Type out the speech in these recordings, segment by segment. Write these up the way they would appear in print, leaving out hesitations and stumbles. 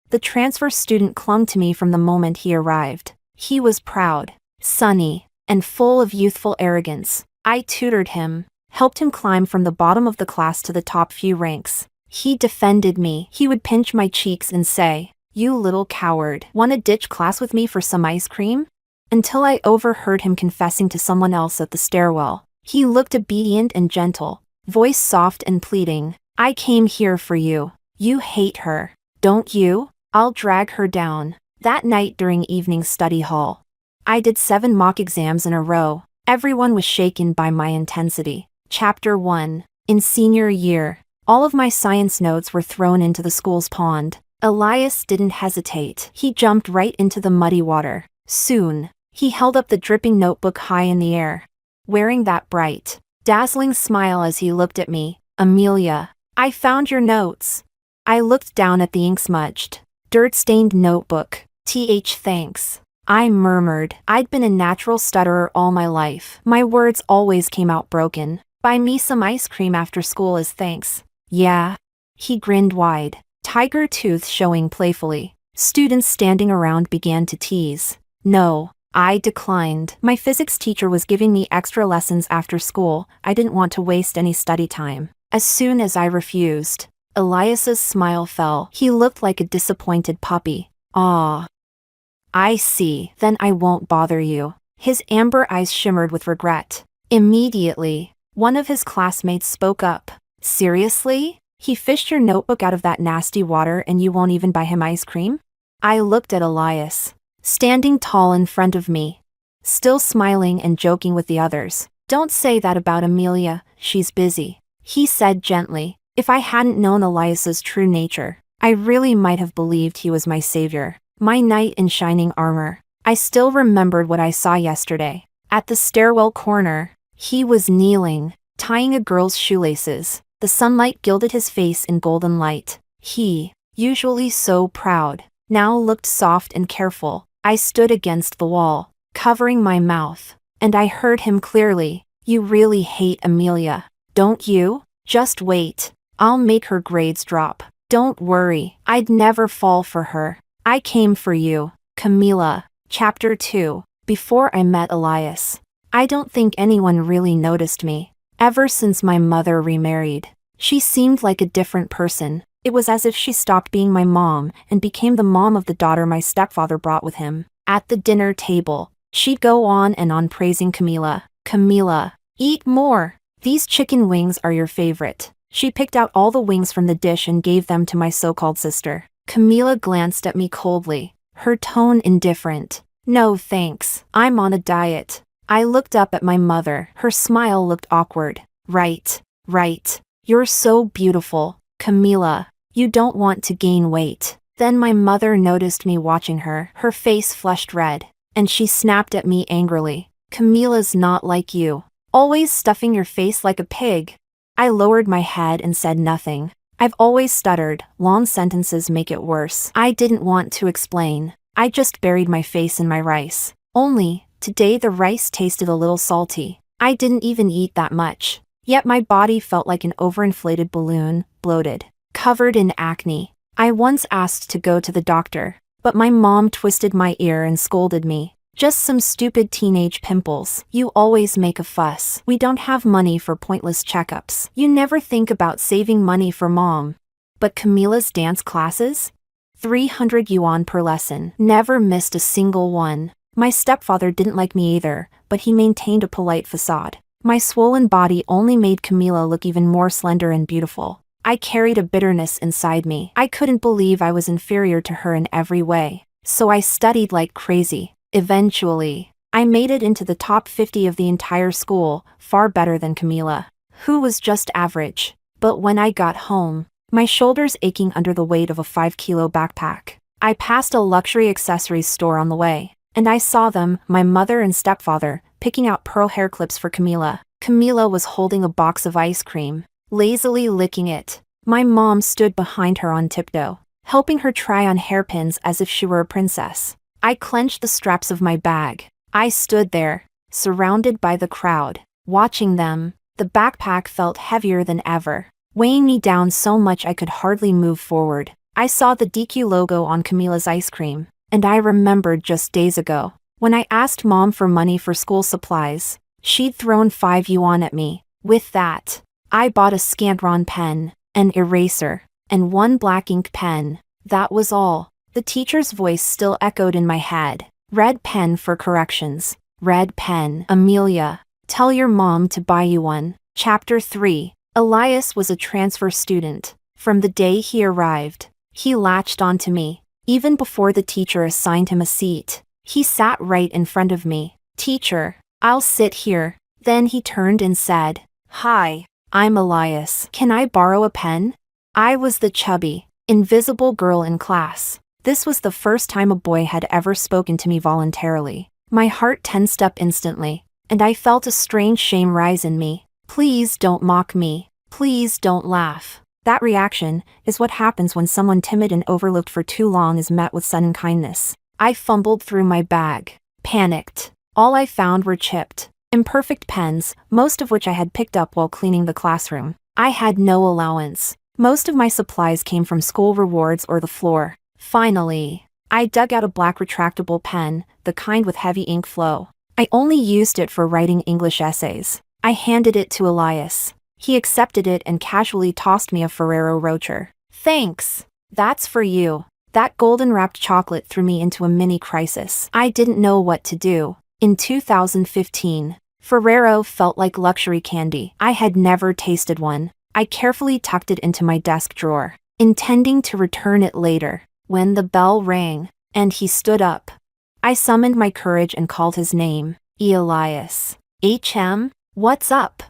The transfer student clung to me from the moment he arrived. He was proud, sunny, and full of youthful arrogance. I tutored him, helped him climb from the bottom of the class to the top few ranks. He defended me. He would pinch my cheeks and say, "You little coward, wanna ditch class with me for some ice cream?" Until I overheard him confessing to someone else at the stairwell. He looked obedient and gentle, voice soft and pleading. "I came here for you. You hate her, don't you? I'll drag her down." That night during evening study hall, I did 7 mock exams in a row. Everyone was shaken by my intensity. Chapter 1. In senior year, all of my science notes were thrown into the school's pond. Elias didn't hesitate. He jumped right into the muddy water. Soon, he held up the dripping notebook high in the air, wearing that bright, dazzling smile as he looked at me. "Amelia, I found your notes." I looked down at the ink-smudged, dirt-stained notebook. Thanks. I murmured. I'd been a natural stutterer all my life. My words always came out broken. "Buy me some ice cream after school as thanks." "Yeah." He grinned wide, tiger tooth showing playfully. Students standing around began to tease. "No." I declined. My physics teacher was giving me extra lessons after school. I didn't want to waste any study time. As soon as I refused, Elias's smile fell. He looked like a disappointed puppy. "Aw. I see. Then I won't bother you." His amber eyes shimmered with regret. Immediately, one of his classmates spoke up. "Seriously? He fished your notebook out of that nasty water and you won't even buy him ice cream?" I looked at Elias, standing tall in front of me, still smiling and joking with the others. "Don't say that about Amelia, she's busy," he said gently. If I hadn't known Elias's true nature, I really might have believed he was my savior, my knight in shining armor. I still remembered what I saw yesterday. At the stairwell corner, he was kneeling, tying a girl's shoelaces. The sunlight gilded his face in golden light. He, usually so proud, now looked soft and careful. I stood against the wall, covering my mouth, and I heard him clearly. "You really hate Amelia, don't you? Just wait. I'll make her grades drop. Don't worry, I'd never fall for her. I came for you, Camila." Chapter 2. Before I met Elias, I don't think anyone really noticed me. Ever since my mother remarried, she seemed like a different person. It was as if she stopped being my mom and became the mom of the daughter my stepfather brought with him. At the dinner table, she'd go on and on praising Camila. "Camila, eat more. These chicken wings are your favorite." She picked out all the wings from the dish and gave them to my so-called sister. Camila glanced at me coldly, her tone indifferent. "No thanks, I'm on a diet." I looked up at my mother. Her smile looked awkward. Right. You're so beautiful, Camila. You don't want to gain weight." Then my mother noticed me watching her. Her face flushed red, and she snapped at me angrily. "Camila's not like you, always stuffing your face like a pig." I lowered my head and said nothing. I've always stuttered. Long sentences make it worse. I didn't want to explain. I just buried my face in my rice. Only, today the rice tasted a little salty. I didn't even eat that much. Yet my body felt like an overinflated balloon, bloated, covered in acne. I once asked to go to the doctor, but my mom twisted my ear and scolded me. "Just some stupid teenage pimples. You always make a fuss. We don't have money for pointless checkups. You never think about saving money for mom." But Camila's dance classes? 300 yuan per lesson. Never missed a single one. My stepfather didn't like me either, but he maintained a polite facade. My swollen body only made Camila look even more slender and beautiful. I carried a bitterness inside me. I couldn't believe I was inferior to her in every way. So I studied like crazy. Eventually, I made it into the top 50 of the entire school, far better than Camila, who was just average. But when I got home, my shoulders aching under the weight of a 5-kilo backpack, I passed a luxury accessories store on the way, and I saw them, my mother and stepfather, picking out pearl hair clips for Camila. Camila was holding a box of ice cream, lazily licking it. My mom stood behind her on tiptoe, helping her try on hairpins as if she were a princess. I clenched the straps of my bag. I stood there, surrounded by the crowd, watching them. The backpack felt heavier than ever, weighing me down so much I could hardly move forward. I saw the DQ logo on Camila's ice cream, and I remembered just days ago, when I asked Mom for money for school supplies, she'd thrown 5 yuan at me. With that, I bought a Scantron pen, an eraser, and one black ink pen. That was all. The teacher's voice still echoed in my head. Red pen for corrections. Red pen. Amelia, tell your mom to buy you one. Chapter 3. Elias was a transfer student. From the day he arrived, he latched onto me. Even before the teacher assigned him a seat, he sat right in front of me. Teacher, I'll sit here. Then he turned and said, Hi, I'm Elias. Can I borrow a pen? I was the chubby, invisible girl in class. This was the first time a boy had ever spoken to me voluntarily. My heart tensed up instantly, and I felt a strange shame rise in me. Please don't mock me. Please don't laugh. That reaction is what happens when someone timid and overlooked for too long is met with sudden kindness. I fumbled through my bag, panicked. All I found were chipped, imperfect pens, most of which I had picked up while cleaning the classroom. I had no allowance. Most of my supplies came from school rewards or the floor. Finally, I dug out a black retractable pen, the kind with heavy ink flow. I only used it for writing English essays. I handed it to Elias. He accepted it and casually tossed me a Ferrero Rocher. Thanks. That's for you. That golden-wrapped chocolate threw me into a mini crisis. I didn't know what to do. In 2015, Ferrero felt like luxury candy. I had never tasted one. I carefully tucked it into my desk drawer, intending to return it later. When the bell rang, and he stood up, I summoned my courage and called his name. Elias. HM? What's up?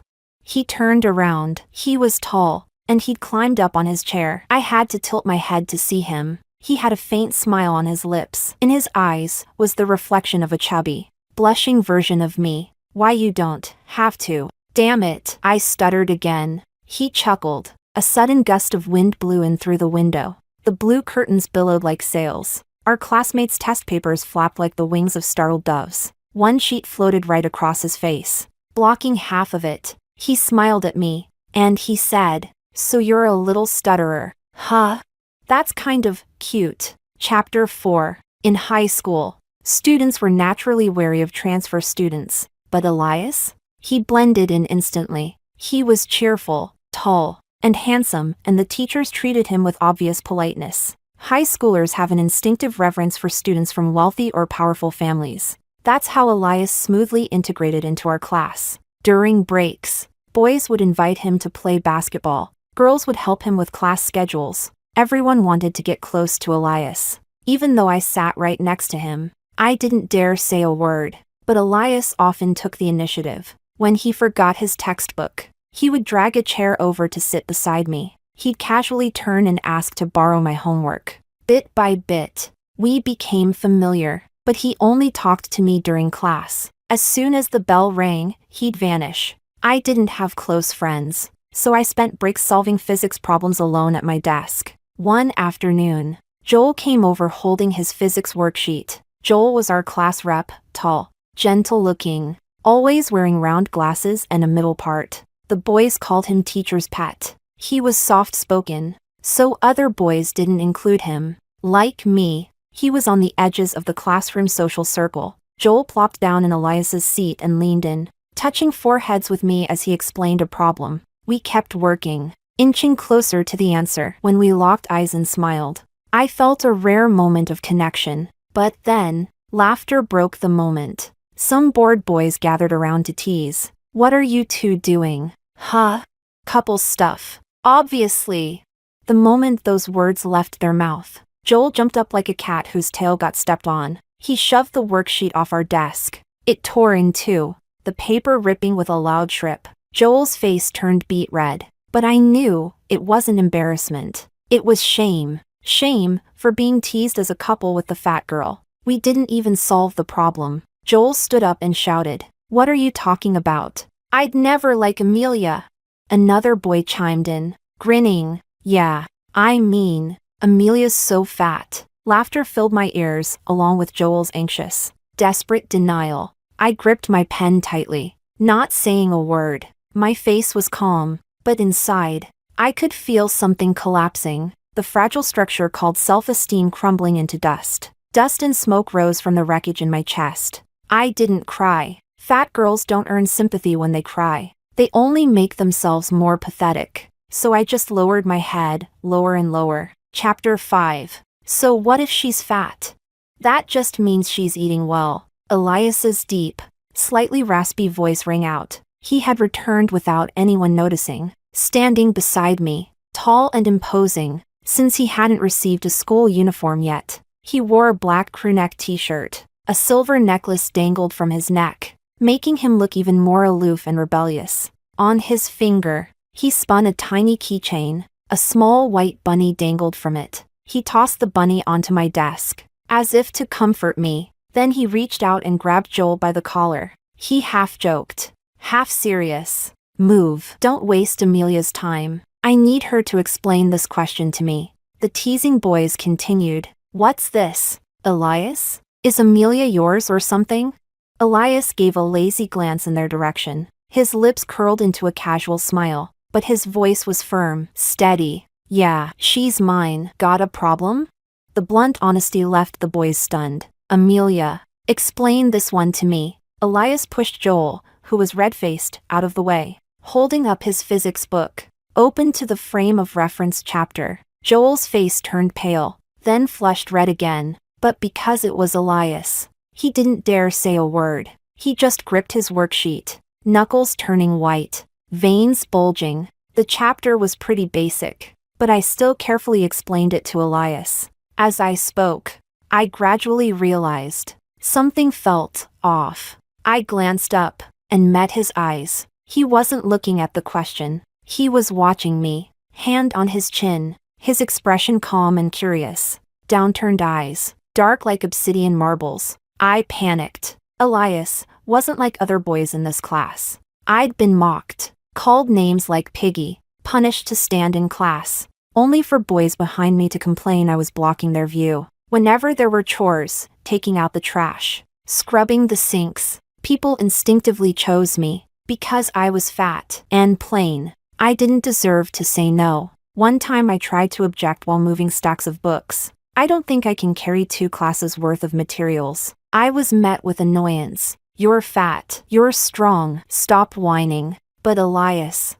He turned around. He was tall, and he'd climbed up on his chair. I had to tilt my head to see him. He had a faint smile on his lips. In his eyes was the reflection of a chubby, blushing version of me. Why you don't have to. Damn it, I stuttered again. He chuckled. A sudden gust of wind blew in through the window. The blue curtains billowed like sails. Our classmates' test papers flapped like the wings of startled doves. One sheet floated right across his face, blocking half of it. He smiled at me, and he said, So you're a little stutterer, huh? That's kind of cute. Chapter 4. In high school, students were naturally wary of transfer students, but Elias? He blended in instantly. He was cheerful, tall, and handsome, and the teachers treated him with obvious politeness. High schoolers have an instinctive reverence for students from wealthy or powerful families. That's how Elias smoothly integrated into our class. During breaks, boys would invite him to play basketball. Girls would help him with class schedules. Everyone wanted to get close to Elias. Even though I sat right next to him, I didn't dare say a word. But Elias often took the initiative. When he forgot his textbook, he would drag a chair over to sit beside me. He'd casually turn and ask to borrow my homework. Bit by bit, we became familiar, but he only talked to me during class. As soon as the bell rang, he'd vanish. I didn't have close friends, so I spent breaks solving physics problems alone at my desk. One afternoon, Joel came over holding his physics worksheet. Joel was our class rep, tall, gentle-looking, always wearing round glasses and a middle part. The boys called him teacher's pet. He was soft-spoken, so other boys didn't include him. Like me, he was on the edges of the classroom social circle. Joel plopped down in Elias's seat and leaned in, touching foreheads with me as he explained a problem. We kept working, inching closer to the answer. When we locked eyes and smiled, I felt a rare moment of connection. But then, laughter broke the moment. Some bored boys gathered around to tease. What are you two doing? Huh? Couple stuff. Obviously. The moment those words left their mouth, Joel jumped up like a cat whose tail got stepped on. He shoved the worksheet off our desk. It tore in two, the paper ripping with a loud shrip. Joel's face turned beet red, but I knew it wasn't embarrassment. It was shame. Shame for being teased as a couple with the fat girl. We didn't even solve the problem. Joel stood up and shouted, What are you talking about? I'd never like Amelia. Another boy chimed in, grinning. Yeah, I mean, Amelia's so fat. Laughter filled my ears, along with Joel's anxious, desperate denial. I gripped my pen tightly, not saying a word. My face was calm, but inside, I could feel something collapsing. the fragile structure called self-esteem crumbling into dust. Dust and smoke rose from the wreckage in my chest. I didn't cry. Fat girls don't earn sympathy when they cry. They only make themselves more pathetic. So I just lowered my head, lower and lower. Chapter 5. So what if she's fat? That just means she's eating well. Elias's deep, slightly raspy voice rang out. He had returned without anyone noticing, standing beside me, tall and imposing, since he hadn't received a school uniform yet. He wore a black crewneck t-shirt. A silver necklace dangled from his neck, making him look even more aloof and rebellious. On his finger, he spun a tiny keychain. A small white bunny dangled from it. He tossed the bunny onto my desk, as if to comfort me. Then he reached out and grabbed Joel by the collar. He half joked, half serious. Move. Don't waste Amelia's time. I need her to explain this question to me. The teasing boys continued. What's this, Elias? Is Amelia yours or something? Elias gave a lazy glance in their direction. His lips curled into a casual smile, but his voice was firm, steady. Yeah, she's mine. Got a problem? The blunt honesty left the boys stunned. Amelia, explain this one to me. Elias pushed Joel, who was red-faced, out of the way, holding up his physics book, open to the frame of reference chapter. Joel's face turned pale, then flushed red again, but because it was Elias, he didn't dare say a word. He just gripped his worksheet, knuckles turning white, veins bulging. The chapter was pretty basic, but I still carefully explained it to Elias. As I spoke, I gradually realized something felt off. I glanced up and met his eyes. He wasn't looking at the question. He was watching me, hand on his chin, his expression calm and curious. Downturned eyes, dark like obsidian marbles. I panicked. Elias wasn't like other boys in this class. I'd been mocked, called names like piggy, punished to stand in class, only for boys behind me to complain I was blocking their view. Whenever there were chores, taking out the trash, scrubbing the sinks, people instinctively chose me, because I was fat and plain. I didn't deserve to say no. One time I tried to object while moving stacks of books. I don't think I can carry 2 classes worth of materials. I was met with annoyance. You're fat. You're strong. Stop whining. But Elias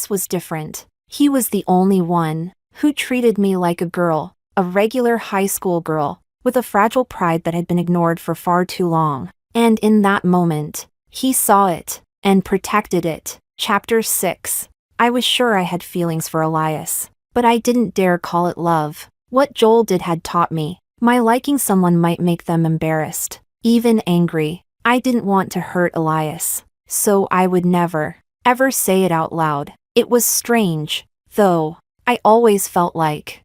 was different. He was the only one who treated me like a girl, a regular high school girl, with a fragile pride that had been ignored for far too long. And in that moment, he saw it and protected it. Chapter 6. I was sure I had feelings for Elias, but I didn't dare call it love. What Joel did had taught me. My liking someone might make them embarrassed, even angry. I didn't want to hurt Elias, so I would never, ever say it out loud. It was strange, though. I always felt like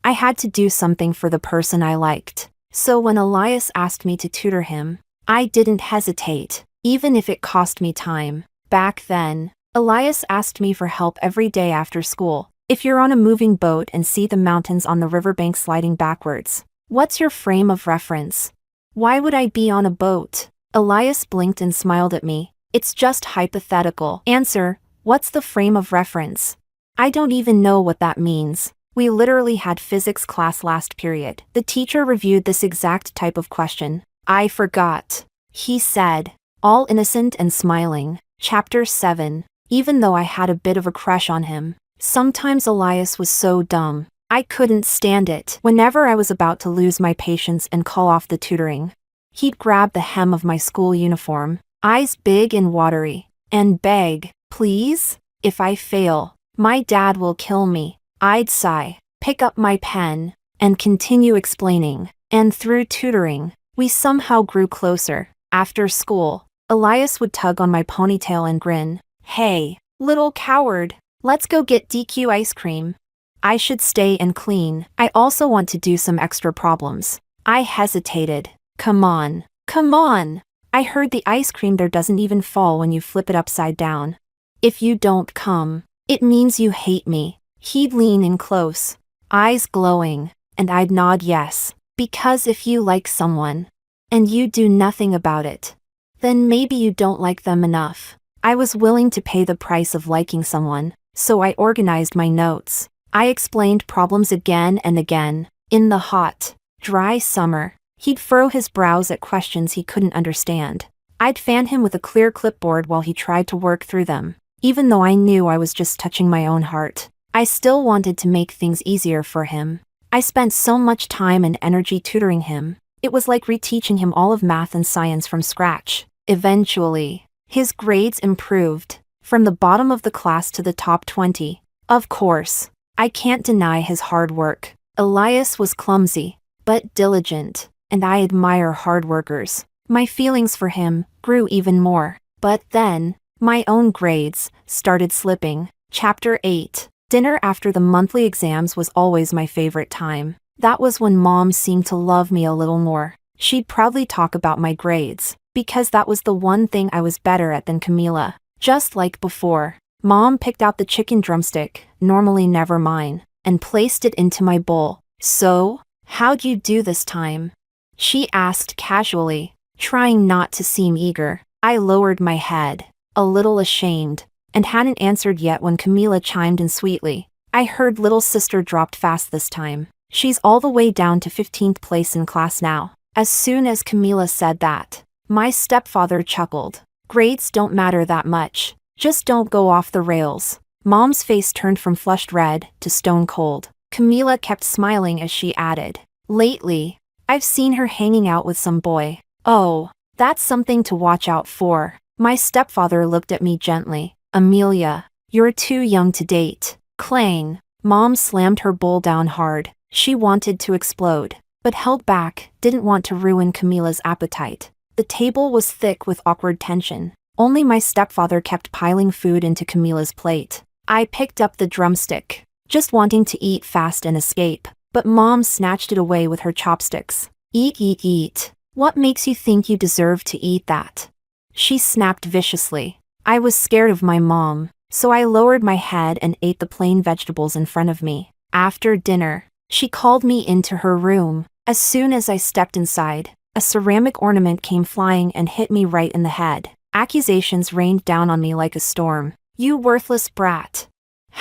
I had to do something for the person I liked. So when Elias asked me to tutor him, I didn't hesitate, even if it cost me time. Back then, Elias asked me for help every day after school. If you're on a moving boat and see the mountains on the riverbank sliding backwards, what's your frame of reference? Why would I be on a boat? Elias blinked and smiled at me. It's just hypothetical. Answer, what's the frame of reference? I don't even know what that means. We literally had physics class last period. The teacher reviewed this exact type of question. I forgot. He said, all innocent and smiling. Chapter 7. Even though I had a bit of a crush on him, sometimes Elias was so dumb. I couldn't stand it. Whenever I was about to lose my patience and call off the tutoring, he'd grab the hem of my school uniform, eyes big and watery, and beg, please? If I fail, my dad will kill me. I'd sigh, pick up my pen, and continue explaining. And through tutoring, we somehow grew closer. After school, Elias would tug on my ponytail and grin. Hey, little coward, let's go get DQ ice cream. I should stay and clean. I also want to do some extra problems. I hesitated. Come on. Come on. I heard the ice cream there doesn't even fall when you flip it upside down. If you don't come, it means you hate me. He'd lean in close, eyes glowing, and I'd nod yes. Because if you like someone, and you do nothing about it, then maybe you don't like them enough. I was willing to pay the price of liking someone, so I organized my notes. I explained problems again and again. In the hot, dry summer, he'd furrow his brows at questions he couldn't understand. I'd fan him with a clear clipboard while he tried to work through them. Even though I knew I was just touching my own heart, I still wanted to make things easier for him. I spent so much time and energy tutoring him. It was like reteaching him all of math and science from scratch. Eventually, his grades improved, from the bottom of the class to the top 20. Of course, I can't deny his hard work. Elias was clumsy, but diligent, and I admire hard workers. My feelings for him grew even more. But then, my own grades started slipping. Chapter 8. Dinner after the monthly exams was always my favorite time. That was when Mom seemed to love me a little more. She'd proudly talk about my grades, because that was the one thing I was better at than Camila. Just like before, Mom picked out the chicken drumstick, normally never mine, and placed it into my bowl. "So, how'd you do this time?" she asked casually, trying not to seem eager. I lowered my head, a little ashamed, and hadn't answered yet when Camila chimed in sweetly. "I heard little sister dropped fast this time. She's all the way down to 15th place in class now." As soon as Camila said that, my stepfather chuckled. "Grades don't matter that much. Just don't go off the rails." Mom's face turned from flushed red to stone cold. Camila kept smiling as she added, "Lately, I've seen her hanging out with some boy." "Oh, that's something to watch out for." My stepfather looked at me gently. "Amelia, you're too young to date." Clang. Mom slammed her bowl down hard. She wanted to explode, but held back, didn't want to ruin Camila's appetite. The table was thick with awkward tension. Only my stepfather kept piling food into Camila's plate. I picked up the drumstick, just wanting to eat fast and escape, but Mom snatched it away with her chopsticks. "Eat, eat, eat. What makes you think you deserve to eat that?" she snapped viciously. I was scared of my mom, so I lowered my head and ate the plain vegetables in front of me. After dinner, she called me into her room. As soon as I stepped inside, a ceramic ornament came flying and hit me right in the head. Accusations rained down on me like a storm. "You worthless brat.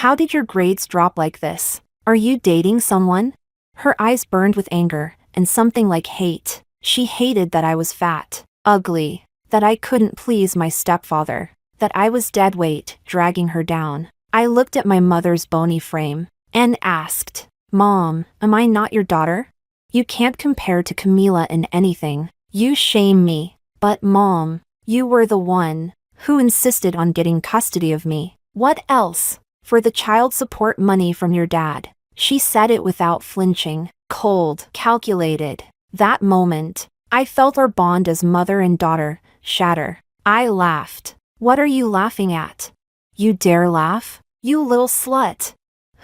How did your grades drop like this? Are you dating someone?" Her eyes burned with anger, and something like hate. She hated that I was fat, ugly, that I couldn't please my stepfather, that I was dead weight, dragging her down. I looked at my mother's bony frame, and asked, "Mom, am I not your daughter? You can't compare to Camila in anything. You shame me." "But Mom, you were the one who insisted on getting custody of me." "What else? For the child support money from your dad." She said it without flinching, cold, calculated. That moment, I felt our bond as mother and daughter shatter. I laughed. "What are you laughing at? You dare laugh? You little slut.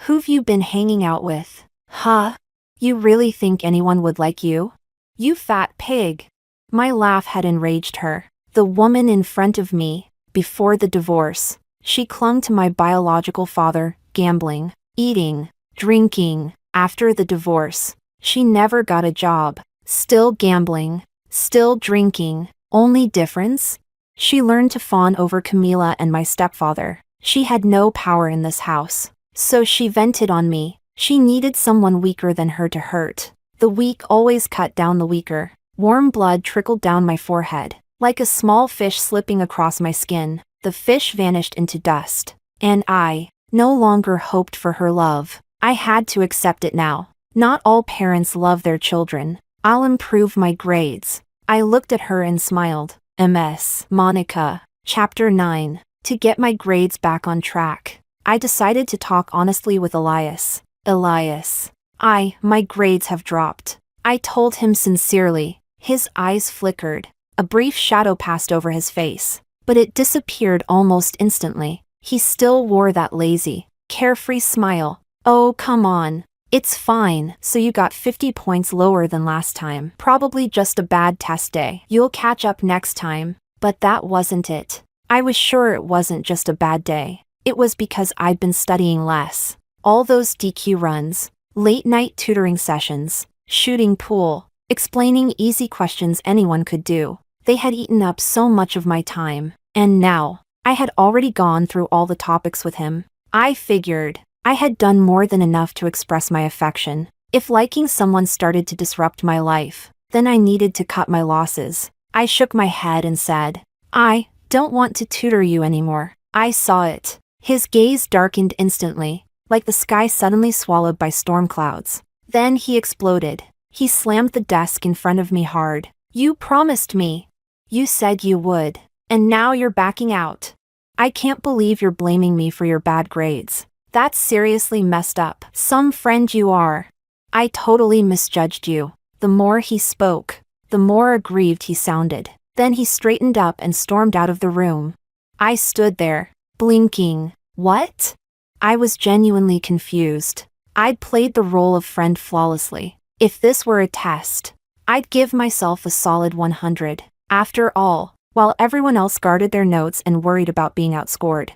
Who've you been hanging out with? Huh? You really think anyone would like you? You fat pig." My laugh had enraged her. The woman in front of me, before the divorce, she clung to my biological father, gambling, eating, drinking. After the divorce, she never got a job, still gambling, still drinking. Only difference? She learned to fawn over Camila and my stepfather. She had no power in this house, so she vented on me. She needed someone weaker than her to hurt. The weak always cut down the weaker. Warm blood trickled down my forehead. Like a small fish slipping across my skin, the fish vanished into dust. And I no longer hoped for her love. I had to accept it now. Not all parents love their children. I'll improve my grades. I looked at her and smiled. MS. Monica. Chapter 9. To get my grades back on track, I decided to talk honestly with Elias. "Elias, my grades have dropped." I told him sincerely. His eyes flickered. A brief shadow passed over his face, but it disappeared almost instantly. He still wore that lazy, carefree smile. "Oh, come on. It's fine. So you got 50 points lower than last time. Probably just a bad test day. You'll catch up next time." But that wasn't it. I was sure it wasn't just a bad day. It was because I'd been studying less. All those DQ runs, late-night tutoring sessions, shooting pool, explaining easy questions anyone could do. They had eaten up so much of my time. And now, I had already gone through all the topics with him. I figured, I had done more than enough to express my affection. If liking someone started to disrupt my life, then I needed to cut my losses. I shook my head and said, I don't want to tutor you anymore. I saw it. His gaze darkened instantly, like the sky suddenly swallowed by storm clouds. Then he exploded. He slammed the desk in front of me hard. You promised me. You said you would. And now you're backing out. I can't believe you're blaming me for your bad grades. That's seriously messed up. Some friend you are. I totally misjudged you. The more he spoke, the more aggrieved he sounded. Then he straightened up and stormed out of the room. I stood there, blinking. What? I was genuinely confused. I'd played the role of friend flawlessly. If this were a test, I'd give myself a solid 100. After all, while everyone else guarded their notes and worried about being outscored,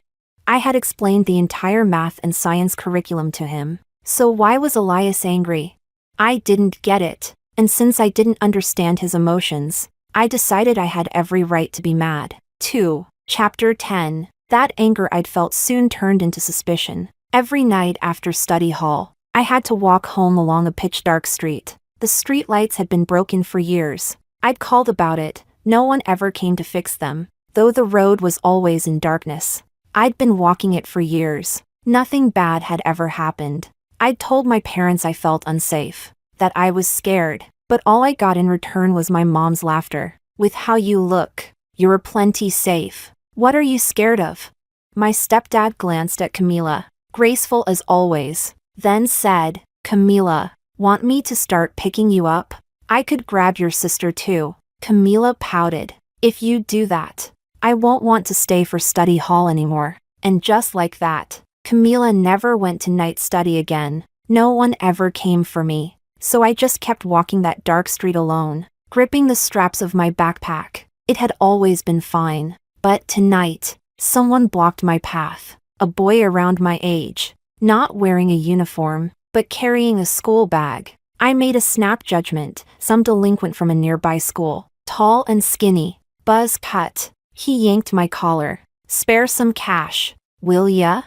I had explained the entire math and science curriculum to him. So why was Elias angry? I didn't get it, and since I didn't understand his emotions, I decided I had every right to be mad. 2. Chapter 10. That anger I'd felt soon turned into suspicion. Every night after study hall, I had to walk home along a pitch-dark street. The street lights had been broken for years. I'd called about it. No one ever came to fix them, though the road was always in darkness. I'd been walking it for years. Nothing bad had ever happened. I'd told my parents I felt unsafe, that I was scared, but all I got in return was my mom's laughter. With how you look, you're plenty safe. What are you scared of? My stepdad glanced at Camila, graceful as always, then said, Camila, want me to start picking you up? I could grab your sister too. Camila pouted. If you do that, I won't want to stay for study hall anymore. And just like that, Camila never went to night study again. No one ever came for me, so I just kept walking that dark street alone, gripping the straps of my backpack. It had always been fine, but tonight, someone blocked my path. A boy around my age, not wearing a uniform, but carrying a school bag. I made a snap judgment, some delinquent from a nearby school, tall and skinny, buzz cut. He yanked my collar. Spare some cash, will ya?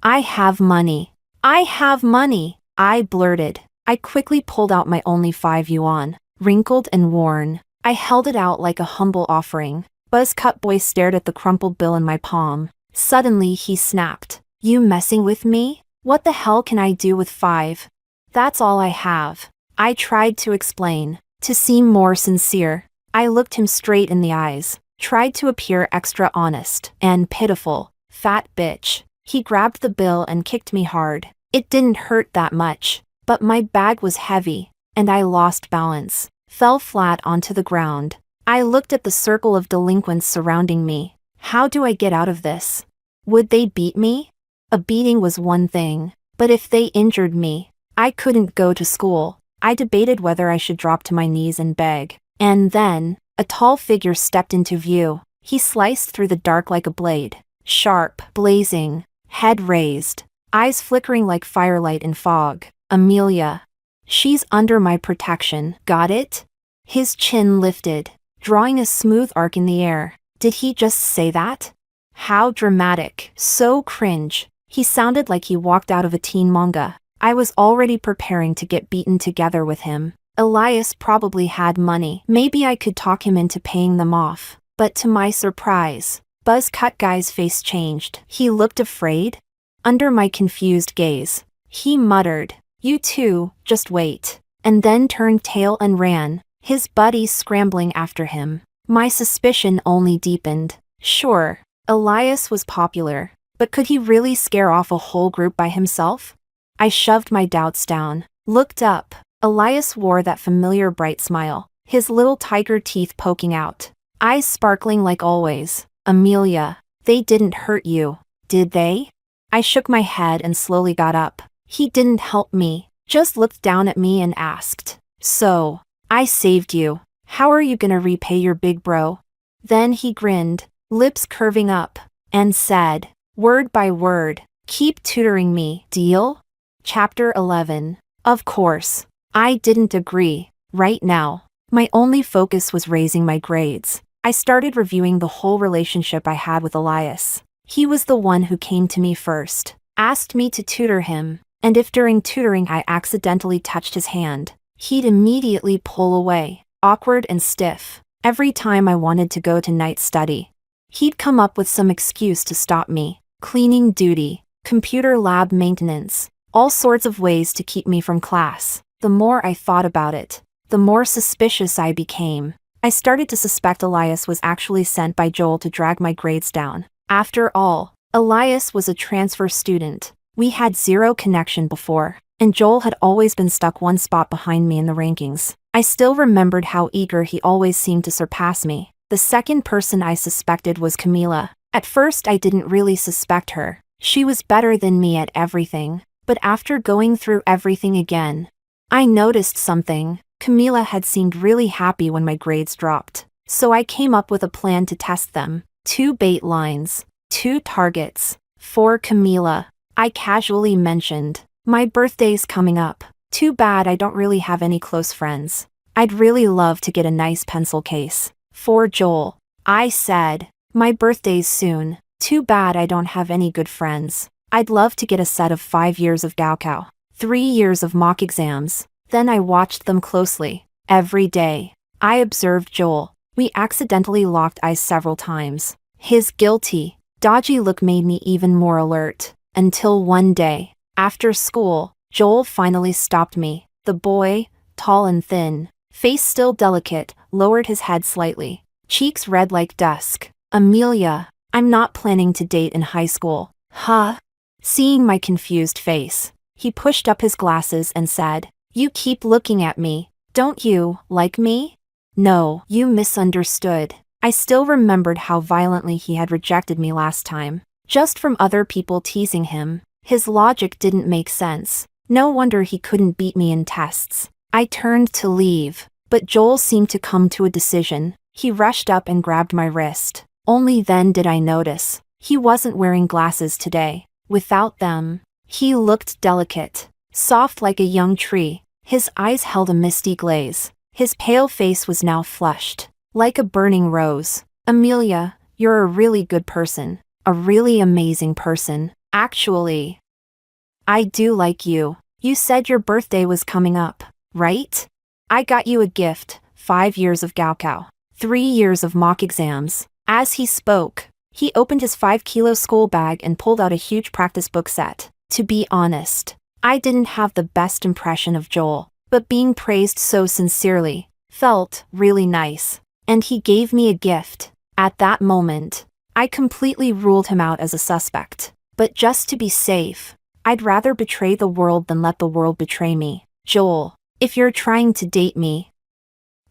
I have money. I have money, I blurted. I quickly pulled out my only 5 yuan, wrinkled and worn. I held it out like a humble offering. Buzzcut boy stared at the crumpled bill in my palm. Suddenly he snapped. You messing with me? What the hell can I do with 5? That's all I have. I tried to explain, to seem more sincere. I looked him straight in the eyes, tried to appear extra honest and pitiful. Fat bitch. He grabbed the bill and kicked me hard. It didn't hurt that much, but my bag was heavy, and I lost balance, fell flat onto the ground. I looked at the circle of delinquents surrounding me. How do I get out of this? Would they beat me? A beating was one thing, but if they injured me, I couldn't go to school. I debated whether I should drop to my knees and beg. And then, a tall figure stepped into view. He sliced through the dark like a blade. Sharp, blazing, head raised, eyes flickering like firelight in fog. Amelia. She's under my protection, got it? His chin lifted, drawing a smooth arc in the air. Did he just say that? How dramatic, so cringe. He sounded like he walked out of a teen manga. I was already preparing to get beaten together with him. Elias probably had money. Maybe I could talk him into paying them off. But to my surprise, Buzzcut guy's face changed. He looked afraid. Under my confused gaze, he muttered, You too, just wait. And then turned tail and ran, his buddies scrambling after him. My suspicion only deepened. Sure, Elias was popular, but could he really scare off a whole group by himself? I shoved my doubts down, looked up. Elias wore that familiar bright smile, his little tiger teeth poking out, eyes sparkling like always. Amelia, they didn't hurt you, did they? I shook my head and slowly got up. He didn't help me, just looked down at me and asked, So, I saved you. How are you gonna repay your big bro? Then he grinned, lips curving up, and said, word by word, keep tutoring me, deal? Chapter 11. Of course, I didn't agree. Right now, my only focus was raising my grades. I started reviewing the whole relationship I had with Elias. He was the one who came to me first, asked me to tutor him, and if during tutoring I accidentally touched his hand, he'd immediately pull away, awkward and stiff. Every time I wanted to go to night study, he'd come up with some excuse to stop me: cleaning duty, computer lab maintenance, all sorts of ways to keep me from class. The more I thought about it, the more suspicious I became. I started to suspect Elias was actually sent by Joel to drag my grades down. After all, Elias was a transfer student. We had zero connection before, and Joel had always been stuck one spot behind me in the rankings. I still remembered how eager he always seemed to surpass me. The second person I suspected was Camila. At first I didn't really suspect her. She was better than me at everything. But after going through everything again, I noticed something. Camila had seemed really happy when my grades dropped. So I came up with a plan to test them. 2 bait lines, 2 targets. For Camila, I casually mentioned, "My birthday's coming up. Too bad I don't really have any close friends. I'd really love to get a nice pencil case." For Joel, I said, "My birthday's soon. Too bad I don't have any good friends. I'd love to get a set of 5 years of Gaokao, 3 years of mock exams." Then I watched them closely. Every day, I observed Joel. We accidentally locked eyes several times. His guilty, dodgy look made me even more alert. Until one day, after school, Joel finally stopped me. The boy, tall and thin, face still delicate, lowered his head slightly, cheeks red like dusk. "Amelia, I'm not planning to date in high school." "Huh?" Seeing my confused face, he pushed up his glasses and said, "You keep looking at me. Don't you like me?" "No, you misunderstood." I still remembered how violently he had rejected me last time, just from other people teasing him. His logic didn't make sense. No wonder he couldn't beat me in tests. I turned to leave, but Joel seemed to come to a decision. He rushed up and grabbed my wrist. Only then did I notice, he wasn't wearing glasses today. Without them, he looked delicate, soft like a young tree. His eyes held a misty glaze. His pale face was now flushed, like a burning rose. "Amelia, you're a really good person. A really amazing person. Actually, I do like you. You said your birthday was coming up, right? I got you a gift, 5 years of Gaokao, 3 years of mock exams." As he spoke, he opened his 5-kilo school bag and pulled out a huge practice book set. To be honest, I didn't have the best impression of Joel, but being praised so sincerely felt really nice. And he gave me a gift. At that moment, I completely ruled him out as a suspect. But just to be safe, I'd rather betray the world than let the world betray me. "Joel, if you're trying to date me,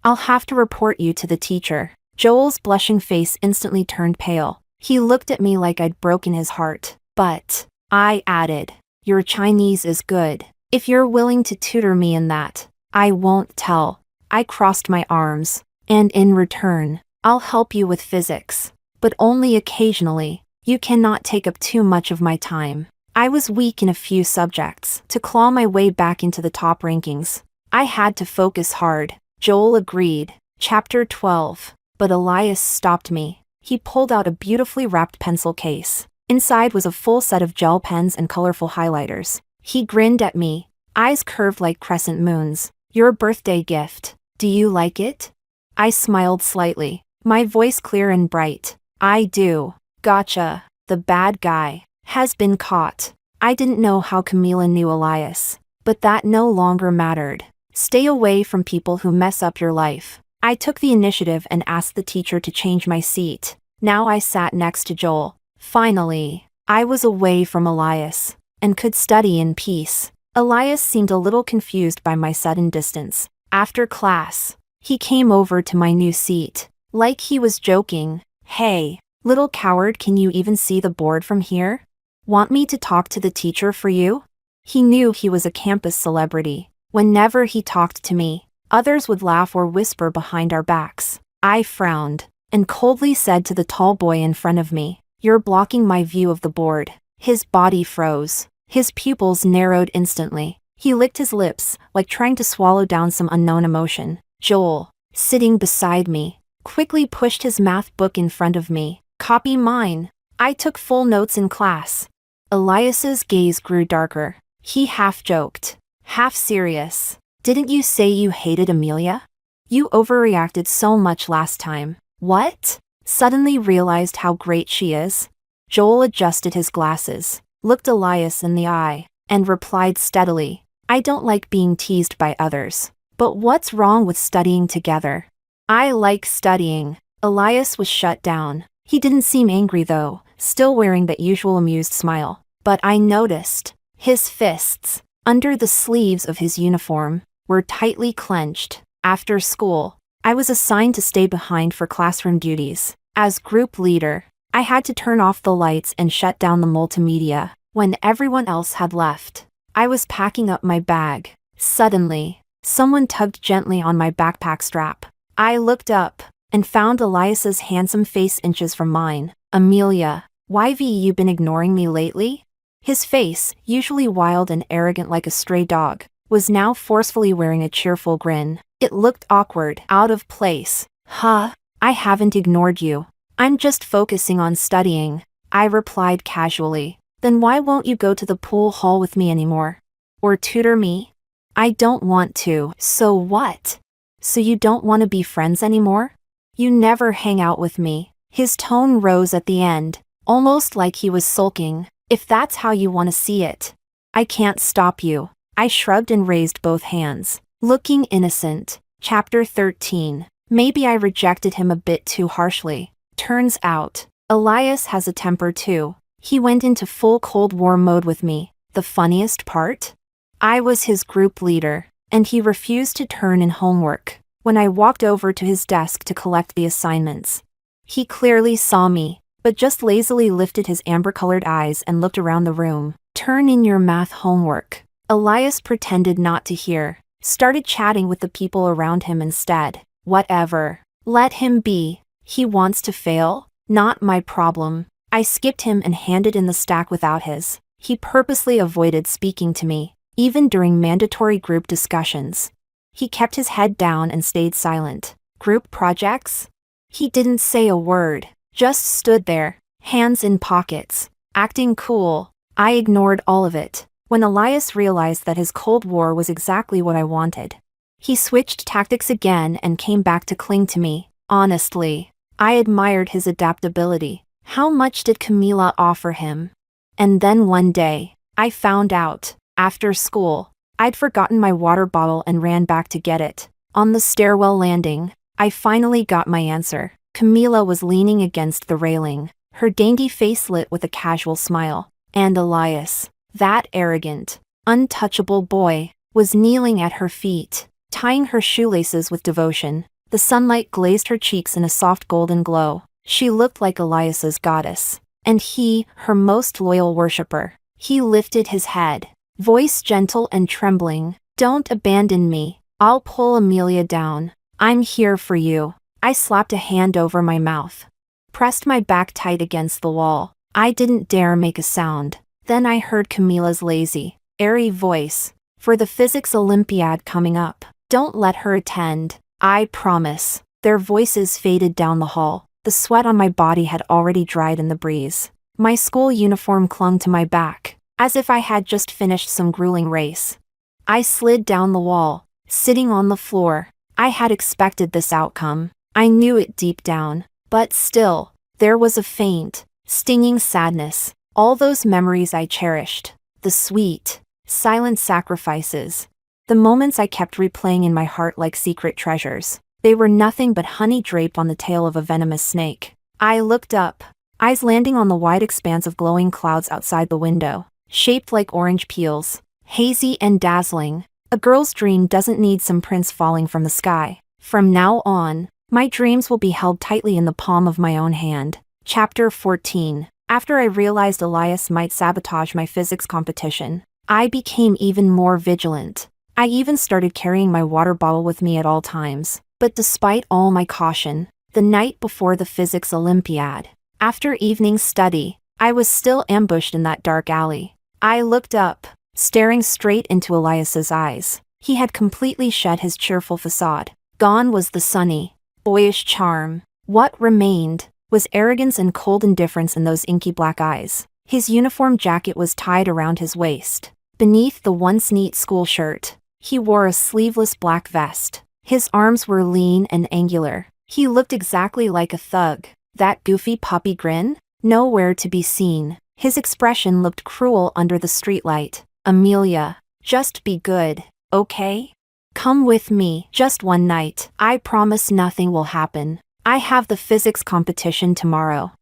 I'll have to report you to the teacher." Joel's blushing face instantly turned pale. He looked at me like I'd broken his heart. "But," I added, "your Chinese is good. If you're willing to tutor me in that, I won't tell." I crossed my arms. "And in return, I'll help you with physics. But only occasionally. You cannot take up too much of my time." I was weak in a few subjects. To claw my way back into the top rankings, I had to focus hard. Joel agreed. Chapter 12. But Elias stopped me. He pulled out a beautifully wrapped pencil case. Inside was a full set of gel pens and colorful highlighters. He grinned at me, eyes curved like crescent moons. "Your birthday gift. Do you like it?" I smiled slightly, my voice clear and bright. "I do." "Gotcha. The bad guy has been caught." I didn't know how Camila knew Elias, but that no longer mattered. Stay away from people who mess up your life. I took the initiative and asked the teacher to change my seat. Now I sat next to Joel. Finally, I was away from Elias, and could study in peace. Elias seemed a little confused by my sudden distance. After class, he came over to my new seat, like he was joking. "Hey, little coward, can you even see the board from here? Want me to talk to the teacher for you?" He knew he was a campus celebrity. Whenever he talked to me, others would laugh or whisper behind our backs. I frowned, and coldly said to the tall boy in front of me, "You're blocking my view of the board." His body froze. His pupils narrowed instantly. He licked his lips, like trying to swallow down some unknown emotion. Joel, sitting beside me, quickly pushed his math book in front of me. "Copy mine. I took full notes in class." Elias's gaze grew darker. He half joked, half serious. Didn't you say you hated Amelia? You overreacted so much last time. What? Suddenly realized how great she is? Joel adjusted his glasses, looked Elias in the eye, and replied steadily, I don't like being teased by others. But what's wrong with studying together? I like studying. Elias was shut down. He didn't seem angry though, still wearing that usual amused smile. But I noticed. His fists, under the sleeves of his uniform, were tightly clenched. After school, I was assigned to stay behind for classroom duties. As group leader, I had to turn off the lights and shut down the multimedia. When everyone else had left, I was packing up my bag. Suddenly, someone tugged gently on my backpack strap. I looked up and found Elias's handsome face inches from mine. Amelia, why've you been ignoring me lately? His face, usually wild and arrogant like a stray dog, was now forcefully wearing a cheerful grin. It looked awkward, out of place. Huh? I haven't ignored you. I'm just focusing on studying, I replied casually. Then why won't you go to the pool hall with me anymore? Or tutor me? I don't want to. So what? So you don't want to be friends anymore? You never hang out with me. His tone rose at the end, almost like he was sulking. If that's how you want to see it, I can't stop you. I shrugged and raised both hands, looking innocent. Chapter 13. Maybe I rejected him a bit too harshly. Turns out, Elias has a temper too. He went into full Cold War mode with me. The funniest part? I was his group leader, and he refused to turn in homework. When I walked over to his desk to collect the assignments, he clearly saw me, but just lazily lifted his amber-colored eyes and looked around the room. Turn in your math homework. Elias pretended not to hear, started chatting with the people around him instead. Whatever. Let him be. He wants to fail? Not my problem. I skipped him and handed in the stack without his. He purposely avoided speaking to me, even during mandatory group discussions. He kept his head down and stayed silent. Group projects? He didn't say a word, just stood there, hands in pockets, acting cool. I ignored all of it. When Elias realized that his Cold War was exactly what I wanted, he switched tactics again and came back to cling to me. Honestly, I admired his adaptability. How much did Camila offer him? And then one day, I found out, after school, I'd forgotten my water bottle and ran back to get it. On the stairwell landing, I finally got my answer. Camila was leaning against the railing, her dainty face lit with a casual smile. And Elias, that arrogant, untouchable boy, was kneeling at her feet, tying her shoelaces with devotion. The sunlight glazed her cheeks in a soft golden glow. She looked like Elias's goddess, and he, her most loyal worshipper. He lifted his head, voice gentle and trembling. Don't abandon me. I'll pull Amelia down. I'm here for you. I slapped a hand over my mouth, pressed my back tight against the wall. I didn't dare make a sound. Then I heard Camila's lazy, airy voice. For the physics Olympiad coming up, don't let her attend. I promise. Their voices faded down the hall. The sweat on my body had already dried in the breeze. My school uniform clung to my back, as if I had just finished some grueling race. I slid down the wall, sitting on the floor. I had expected this outcome. I knew it deep down. But still, there was a faint, stinging sadness. All those memories I cherished. The sweet, silent sacrifices. The moments I kept replaying in my heart like secret treasures. They were nothing but honey draped on the tail of a venomous snake. I looked up, eyes landing on the wide expanse of glowing clouds outside the window, shaped like orange peels, hazy and dazzling. A girl's dream doesn't need some prince falling from the sky. From now on, my dreams will be held tightly in the palm of my own hand. Chapter 14. After I realized Elias might sabotage my physics competition, I became even more vigilant. I even started carrying my water bottle with me at all times. But despite all my caution, the night before the physics Olympiad, after evening study, I was still ambushed in that dark alley. I looked up, staring straight into Elias's eyes. He had completely shed his cheerful facade. Gone was the sunny, boyish charm. What remained was arrogance and cold indifference in those inky black eyes. His uniform jacket was tied around his waist. Beneath the once neat school shirt, he wore a sleeveless black vest. His arms were lean and angular. He looked exactly like a thug. That goofy puppy grin? Nowhere to be seen. His expression looked cruel under the streetlight. Amelia, just be good, okay? Come with me, just one night. I promise nothing will happen. I have the physics competition tomorrow.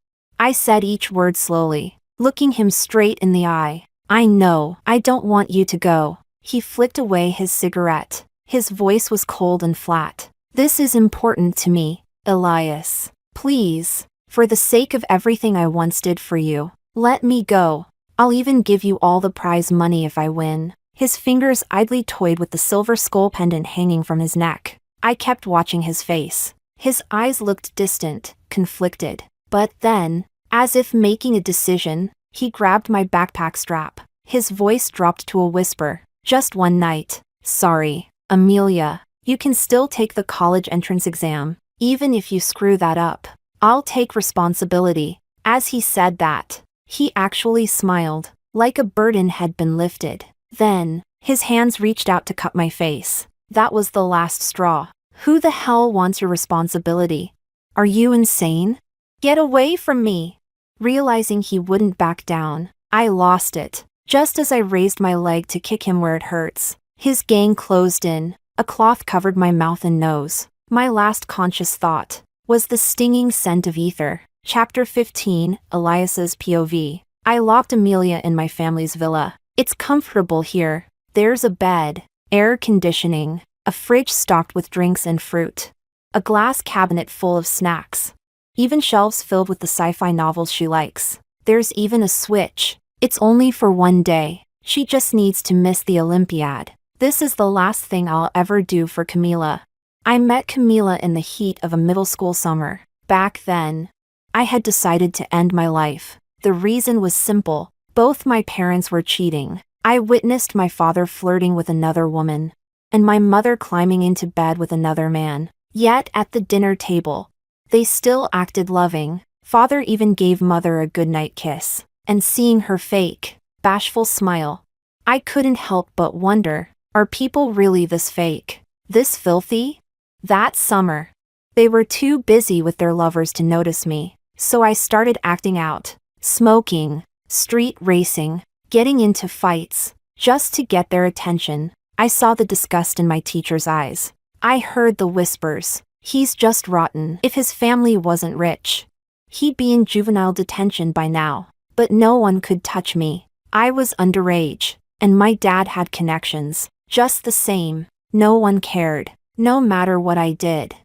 I said each word slowly, looking him straight in the eye. I know, I don't want you to go. He flicked away his cigarette. His voice was cold and flat. This is important to me, Elias. Please, for the sake of everything I once did for you, let me go. I'll even give you all the prize money if I win. His fingers idly toyed with the silver skull pendant hanging from his neck. I kept watching his face. His eyes looked distant, conflicted. But then, as if making a decision, he grabbed my backpack strap. His voice dropped to a whisper. Just one night. Sorry, Amelia. You can still take the college entrance exam, even if you screw that up. I'll take responsibility. As he said that, he actually smiled, like a burden had been lifted. Then, his hands reached out to cup my face. That was the last straw. Who the hell wants your responsibility? Are you insane? Get away from me! Realizing he wouldn't back down, I lost it. Just as I raised my leg to kick him where it hurts, his gang closed in. A cloth covered my mouth and nose. My last conscious thought was the stinging scent of ether. Chapter 15, Elias's POV. I locked Amelia in my family's villa. It's comfortable here. There's a bed, air conditioning, a fridge stocked with drinks and fruit, a glass cabinet full of snacks, even shelves filled with the sci-fi novels she likes. There's even a switch. It's only for one day. She just needs to miss the Olympiad. This is the last thing I'll ever do for Camila. I met Camila in the heat of a middle school summer. Back then, I had decided to end my life. The reason was simple. Both my parents were cheating. I witnessed my father flirting with another woman, and my mother climbing into bed with another man. Yet at the dinner table, they still acted loving. Father even gave mother a goodnight kiss, and seeing her fake, bashful smile, I couldn't help but wonder, are people really this fake? This filthy? That summer, they were too busy with their lovers to notice me, so I started acting out, smoking, street racing, getting into fights, just to get their attention. I saw the disgust in my teacher's eyes. I heard the whispers. He's just rotten. If his family wasn't rich, he'd be in juvenile detention by now. But no one could touch me. I was underage, and my dad had connections. Just the same, no one cared, no matter what I did.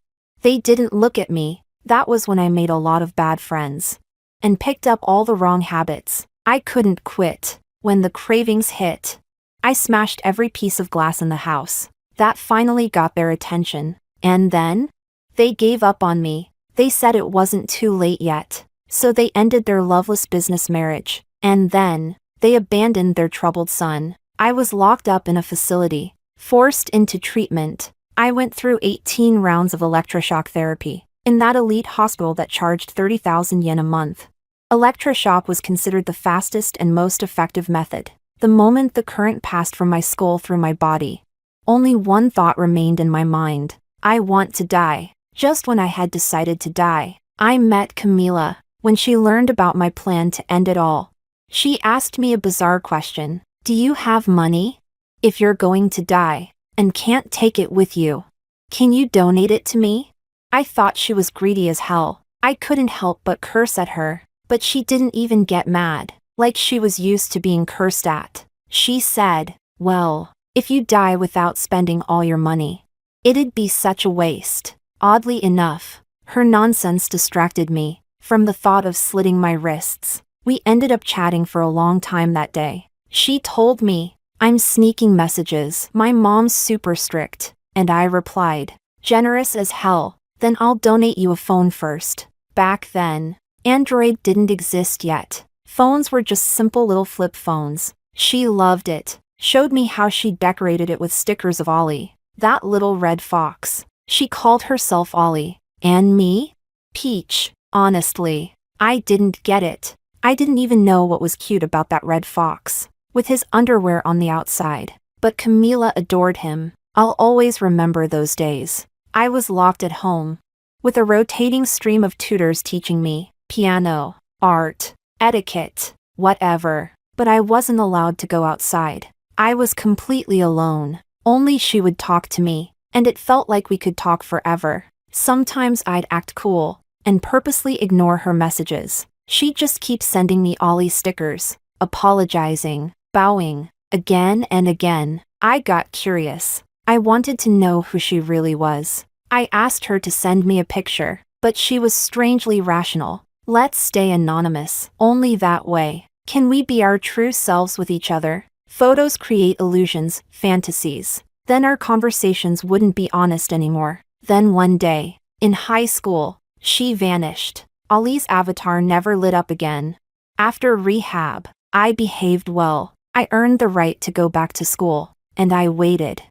They didn't look at me. That was when I made a lot of bad friends, and picked up all the wrong habits. I couldn't quit. When the cravings hit, I smashed every piece of glass in the house. That finally got their attention. And then, they gave up on me. They said it wasn't too late yet. So they ended their loveless business marriage. And then, they abandoned their troubled son. I was locked up in a facility, forced into treatment. I went through 18 rounds of electroshock therapy, in that elite hospital that charged 30,000 yen a month. Electroshock was considered the fastest and most effective method. The moment the current passed from my skull through my body, only one thought remained in my mind. I want to die. Just when I had decided to die, I met Camila. When she learned about my plan to end it all, she asked me a bizarre question. Do you have money? If you're going to die, and can't take it with you, can you donate it to me? I thought she was greedy as hell. I couldn't help but curse at her, but she didn't even get mad, like she was used to being cursed at. She said, well, if you die without spending all your money, it'd be such a waste. Oddly enough, her nonsense distracted me from the thought of slitting my wrists. We ended up chatting for a long time that day. She told me, I'm sneaking messages. My mom's super strict. And I replied, generous as hell. Then I'll donate you a phone first. Back then, Android didn't exist yet. Phones were just simple little flip phones. She loved it. Showed me how she decorated it with stickers of Ollie, that little red fox. She called herself Ollie. And me? Peach. Honestly, I didn't get it. I didn't even know what was cute about that red fox, with his underwear on the outside. But Camila adored him. I'll always remember those days. I was locked at home, with a rotating stream of tutors teaching me piano, art, etiquette, whatever. But I wasn't allowed to go outside. I was completely alone. Only she would talk to me, and it felt like we could talk forever. Sometimes I'd act cool and purposely ignore her messages. She'd just keep sending me Ollie stickers, apologizing, bowing, again and again. I got curious. I wanted to know who she really was. I asked her to send me a picture, but she was strangely rational. Let's stay anonymous. Only that way can we be our true selves with each other. Photos create illusions, fantasies. Then our conversations wouldn't be honest anymore. Then one day, in high school, she vanished. Ollie's avatar never lit up again. After rehab, I behaved well. I earned the right to go back to school. And I waited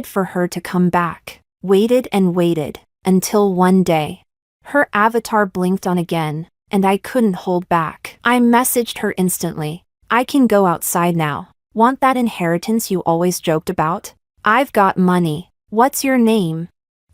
for her to come back. Waited and waited, until one day, her avatar blinked on again, and I couldn't hold back. I messaged her instantly. I can go outside now. Want that inheritance you always joked about? I've got money. What's your name?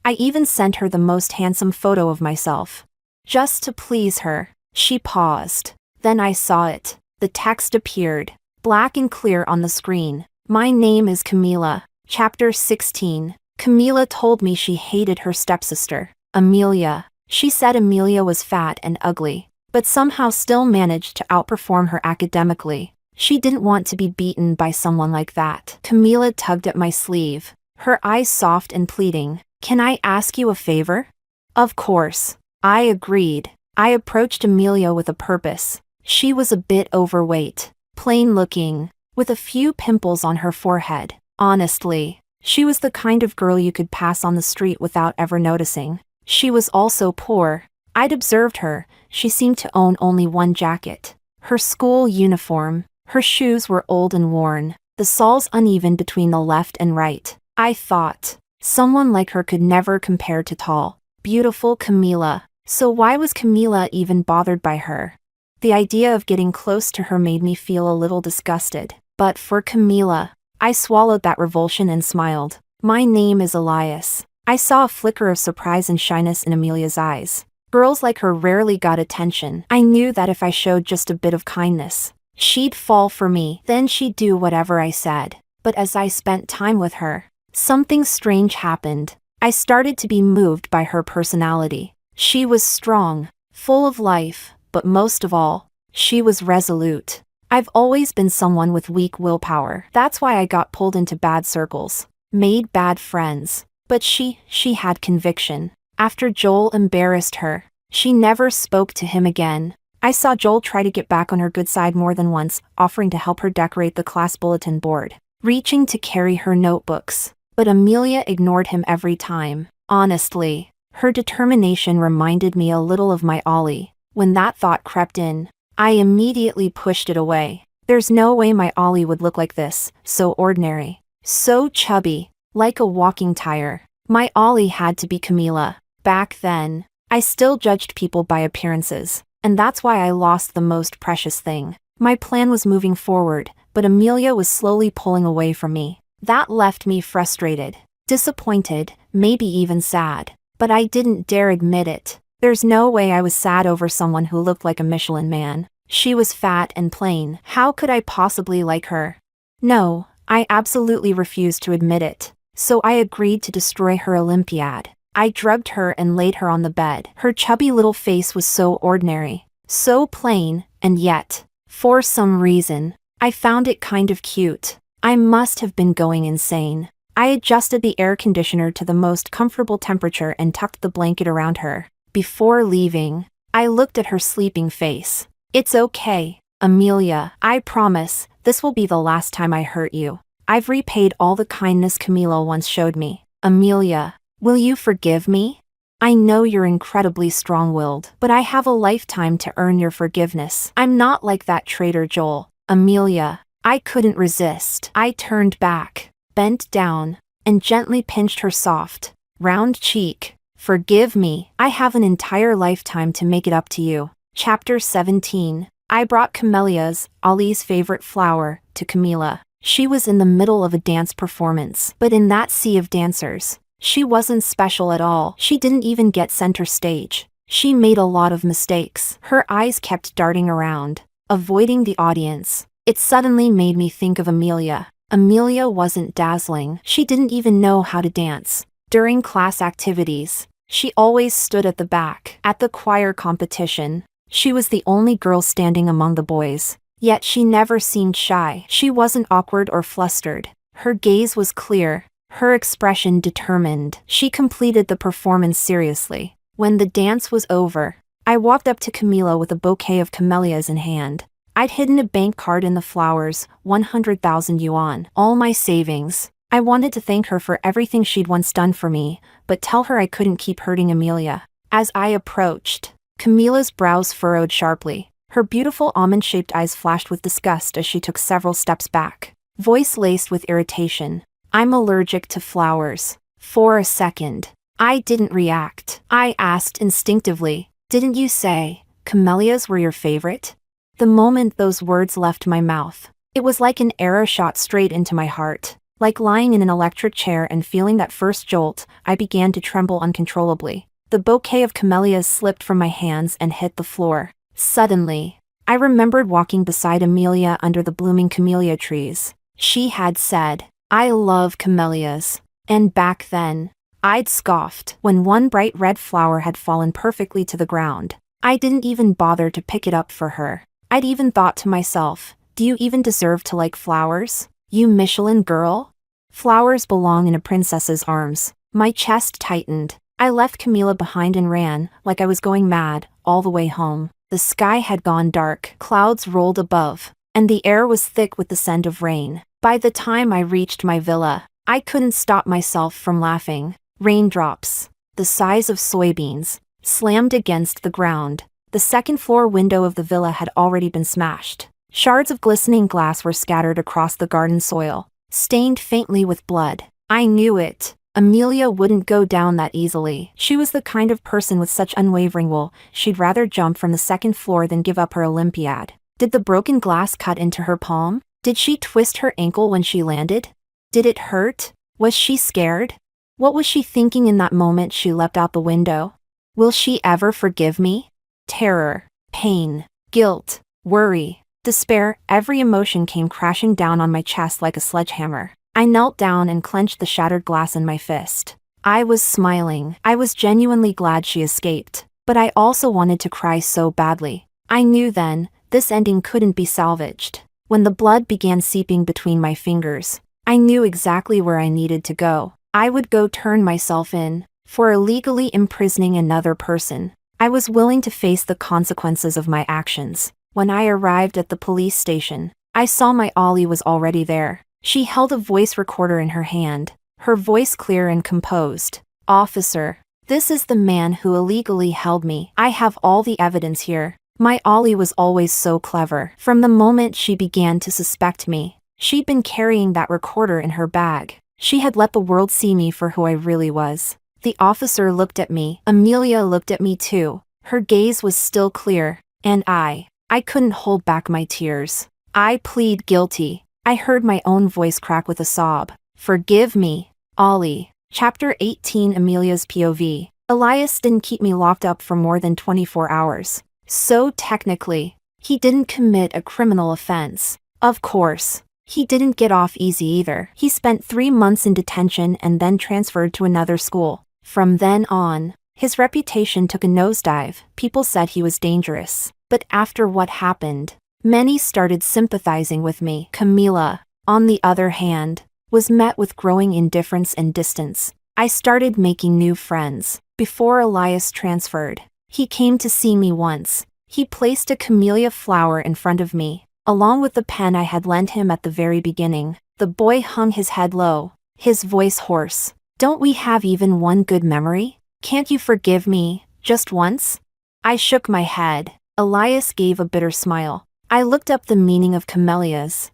I even sent her the most handsome photo of myself. Just to please her. She paused. Then I saw it. The text appeared, black and clear on the screen. My name is Camila. Chapter 16. Camila told me she hated her stepsister, Amelia. She said Amelia was fat and ugly, but somehow still managed to outperform her academically. She didn't want to be beaten by someone like that. Camila tugged at my sleeve, her eyes soft and pleading. Can I ask you a favor? Of course. I agreed. I approached Amelia with a purpose. She was a bit overweight, plain looking, with a few pimples on her forehead. Honestly, she was the kind of girl you could pass on the street without ever noticing. She was also poor. I'd observed her. She seemed to own only one jacket. Her school uniform. Her shoes were old and worn, the soles uneven between the left and right. I thought, someone like her could never compare to tall, beautiful Camila. So why was Camila even bothered by her? The idea of getting close to her made me feel a little disgusted. But for Camila, I swallowed that revulsion and smiled. My name is Elias. I saw a flicker of surprise and shyness in Amelia's eyes. Girls like her rarely got attention. I knew that if I showed just a bit of kindness, she'd fall for me. Then she'd do whatever I said. But as I spent time with her, something strange happened. I started to be moved by her personality. She was strong, full of life, but most of all, she was resolute. I've always been someone with weak willpower. That's why I got pulled into bad circles, made bad friends. But she had conviction. After Joel embarrassed her, she never spoke to him again. I saw Joel try to get back on her good side more than once, offering to help her decorate the class bulletin board, reaching to carry her notebooks. But Amelia ignored him every time. Honestly, her determination reminded me a little of my Ollie. When that thought crept in, I immediately pushed it away. There's no way my Ollie would look like this, so ordinary, so chubby, like a walking tire. My Ollie had to be Camila. Back then, I still judged people by appearances, and that's why I lost the most precious thing. My plan was moving forward, but Amelia was slowly pulling away from me. That left me frustrated, disappointed, maybe even sad. But I didn't dare admit it. There's no way I was sad over someone who looked like a Michelin man. She was fat and plain. How could I possibly like her? No, I absolutely refused to admit it. So I agreed to destroy her Olympiad. I drugged her and laid her on the bed. Her chubby little face was so ordinary, so plain, and yet, for some reason, I found it kind of cute. I must have been going insane. I adjusted the air conditioner to the most comfortable temperature and tucked the blanket around her. Before leaving, I looked at her sleeping face. It's okay, Amelia. I promise, this will be the last time I hurt you. I've repaid all the kindness Camila once showed me. Amelia, will you forgive me? I know you're incredibly strong-willed, but I have a lifetime to earn your forgiveness. I'm not like that traitor Joel. Amelia, I couldn't resist. I turned back, bent down, and gently pinched her soft, round cheek. Forgive me. I have an entire lifetime to make it up to you. Chapter 17. I brought camellias, Ali's favorite flower, to Camila. She was in the middle of a dance performance, but in that sea of dancers, she wasn't special at all. She didn't even get center stage. She made a lot of mistakes. Her eyes kept darting around, avoiding the audience. It suddenly made me think of Amelia. Amelia wasn't dazzling. She didn't even know how to dance. During class activities, she always stood at the back. At the choir competition, she was the only girl standing among the boys. Yet she never seemed shy. She wasn't awkward or flustered. Her gaze was clear, her expression determined. She completed the performance seriously. When the dance was over, I walked up to Camila with a bouquet of camellias in hand. I'd hidden a bank card in the flowers, 100,000 yuan, all my savings. I wanted to thank her for everything she'd once done for me, but tell her I couldn't keep hurting Amelia. As I approached, Camila's brows furrowed sharply. Her beautiful almond-shaped eyes flashed with disgust as she took several steps back. Voice laced with irritation. I'm allergic to flowers. For a second, I didn't react. I asked instinctively, didn't you say camellias were your favorite? The moment those words left my mouth, it was like an arrow shot straight into my heart. Like lying in an electric chair and feeling that first jolt, I began to tremble uncontrollably. The bouquet of camellias slipped from my hands and hit the floor. Suddenly, I remembered walking beside Amelia under the blooming camellia trees. She had said, I love camellias. And back then, I'd scoffed when one bright red flower had fallen perfectly to the ground. I didn't even bother to pick it up for her. I'd even thought to myself, do you even deserve to like flowers? You Michelin girl? Flowers belong in a princess's arms. My chest tightened. I left Camila behind and ran, like I was going mad, all the way home. The sky had gone dark, clouds rolled above, and the air was thick with the scent of rain. By the time I reached my villa, I couldn't stop myself from laughing. Raindrops, the size of soybeans, slammed against the ground. The second-floor window of the villa had already been smashed. Shards of glistening glass were scattered across the garden soil, stained faintly with blood. I knew it. Amelia wouldn't go down that easily. She was the kind of person with such unwavering will, she'd rather jump from the second floor than give up her Olympiad. Did the broken glass cut into her palm? Did she twist her ankle when she landed? Did it hurt? Was she scared? What was she thinking in that moment she leapt out the window? Will she ever forgive me? Terror, pain, guilt, worry, despair, every emotion came crashing down on my chest like a sledgehammer. I knelt down and clenched the shattered glass in my fist. I was smiling. I was genuinely glad she escaped. But I also wanted to cry so badly. I knew then, this ending couldn't be salvaged. When the blood began seeping between my fingers, I knew exactly where I needed to go. I would go turn myself in for illegally imprisoning another person. I was willing to face the consequences of my actions. When I arrived at the police station, I saw my Ali was already there. She held a voice recorder in her hand, her voice clear and composed. Officer, this is the man who illegally held me. I have all the evidence here. My Ali was always so clever. From the moment she began to suspect me, she'd been carrying that recorder in her bag. She had let the world see me for who I really was. The officer looked at me. Amelia looked at me too. Her gaze was still clear, and I couldn't hold back my tears. I plead guilty. I heard my own voice crack with a sob. Forgive me, Ali. Chapter 18 Amelia's POV. Elias didn't keep me locked up for more than 24 hours. So technically, he didn't commit a criminal offense. Of course, he didn't get off easy either. He spent 3 months in detention and then transferred to another school. From then on, his reputation took a nosedive. People said he was dangerous. But after what happened, many started sympathizing with me. Camila, on the other hand, was met with growing indifference and distance. I started making new friends. Before Elias transferred, he came to see me once. He placed a camellia flower in front of me, along with the pen I had lent him at the very beginning. The boy hung his head low, his voice hoarse. Don't we have even one good memory? Can't you forgive me, just once? I shook my head. Elias gave a bitter smile. I looked up the meaning of camellias.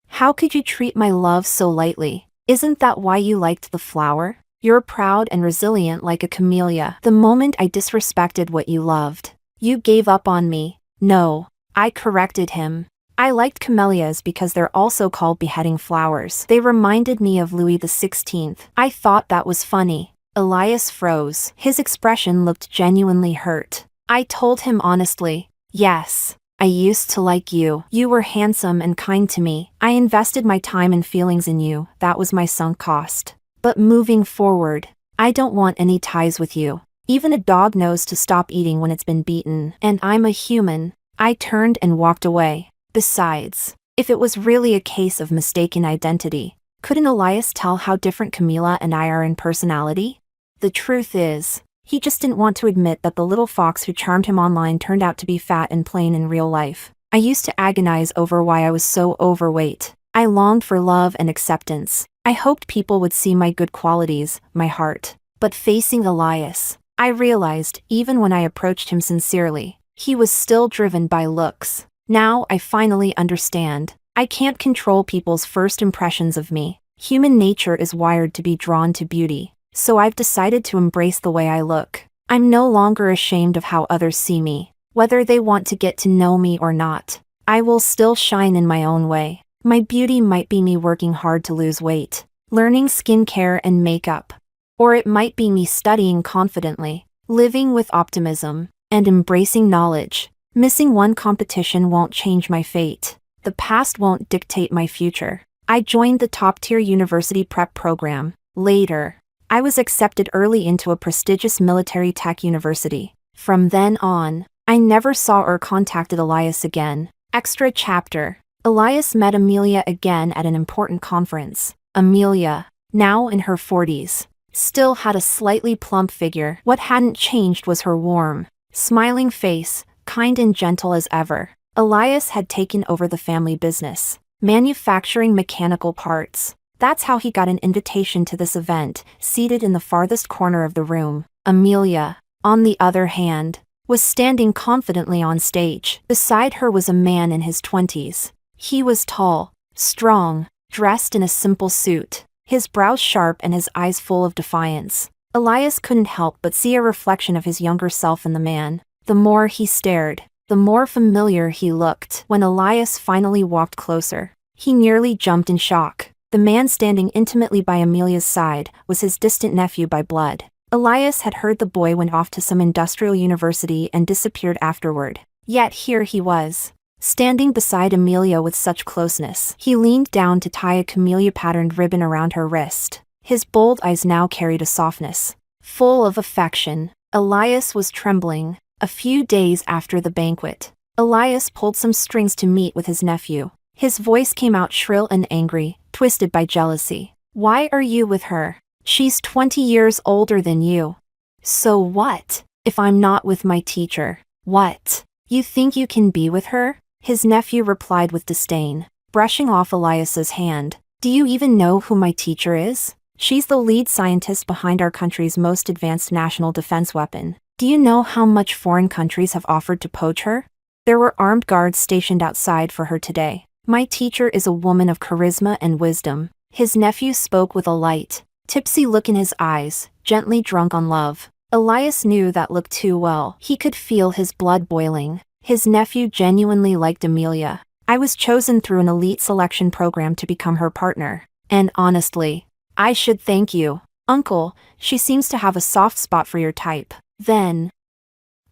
How could you treat my love so lightly? Isn't that why you liked the flower? You're proud and resilient like a camellia. The moment I disrespected what you loved, you gave up on me. No, I corrected him. I liked camellias because they're also called beheading flowers. They reminded me of Louis XVI. I thought that was funny. Elias froze. His expression looked genuinely hurt. I told him honestly, yes, I used to like you. You were handsome and kind to me. I invested my time and feelings in you. That was my sunk cost. But moving forward, I don't want any ties with you. Even a dog knows to stop eating when it's been beaten. And I'm a human. I turned and walked away. Besides, if it was really a case of mistaken identity, couldn't Elias tell how different Camila and I are in personality? The truth is, he just didn't want to admit that the little fox who charmed him online turned out to be fat and plain in real life. I used to agonize over why I was so overweight. I longed for love and acceptance. I hoped people would see my good qualities, my heart. But facing Elias, I realized, even when I approached him sincerely, he was still driven by looks. Now I finally understand. I can't control people's first impressions of me. Human nature is wired to be drawn to beauty. So I've decided to embrace the way I look. I'm no longer ashamed of how others see me. Whether they want to get to know me or not, I will still shine in my own way. My beauty might be me working hard to lose weight, learning skincare and makeup. Or it might be me studying confidently, living with optimism, and embracing knowledge. Missing one competition won't change my fate. The past won't dictate my future. I joined the top-tier university prep program. Later, I was accepted early into a prestigious military tech university. From then on, I never saw or contacted Elias again. Extra chapter. Elias met Amelia again at an important conference. Amelia, now in her 40s, still had a slightly plump figure. What hadn't changed was her warm, smiling face, kind and gentle as ever. Elias had taken over the family business, manufacturing mechanical parts. That's how he got an invitation to this event, seated in the farthest corner of the room. Amelia, on the other hand, was standing confidently on stage. Beside her was a man in his 20s. He was tall, strong, dressed in a simple suit, his brows sharp and his eyes full of defiance. Elias couldn't help but see a reflection of his younger self in the man. The more he stared, the more familiar he looked. When Elias finally walked closer, he nearly jumped in shock. The man standing intimately by Amelia's side was his distant nephew by blood. Elias had heard the boy went off to some industrial university and disappeared afterward. Yet here he was, standing beside Amelia with such closeness. He leaned down to tie a camellia-patterned ribbon around her wrist. His bold eyes now carried a softness, full of affection. Elias was trembling. A few days after the banquet, Elias pulled some strings to meet with his nephew. His voice came out shrill and angry, twisted by jealousy. Why are you with her? She's 20 years older than you. So what, if I'm not with my teacher? What? You think you can be with her? His nephew replied with disdain, brushing off Elias's hand. Do you even know who my teacher is? She's the lead scientist behind our country's most advanced national defense weapon. Do you know how much foreign countries have offered to poach her? There were armed guards stationed outside for her today. My teacher is a woman of charisma and wisdom. His nephew spoke with a light, tipsy look in his eyes, gently drunk on love. Elias knew that look too well. He could feel his blood boiling. His nephew genuinely liked Amelia. I was chosen through an elite selection program to become her partner. And honestly, I should thank you, Uncle. She seems to have a soft spot for your type. Then,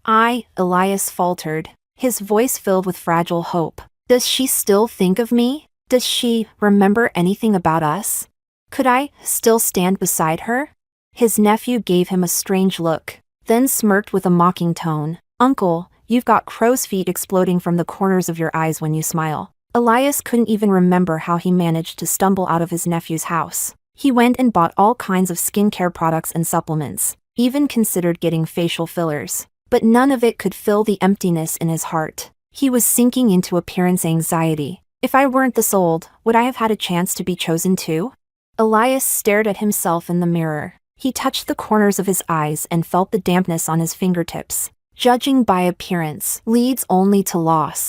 Elias faltered, his voice filled with fragile hope. Does she still think of me? Does she remember anything about us? Could I still stand beside her? His nephew gave him a strange look, then smirked with a mocking tone. Uncle, you've got crow's feet exploding from the corners of your eyes when you smile. Elias couldn't even remember how he managed to stumble out of his nephew's house. He went and bought all kinds of skincare products and supplements, even considered getting facial fillers. But none of it could fill the emptiness in his heart. He was sinking into appearance anxiety. If I weren't this old, would I have had a chance to be chosen too? Elias stared at himself in the mirror. He touched the corners of his eyes and felt the dampness on his fingertips. Judging by appearance leads only to loss.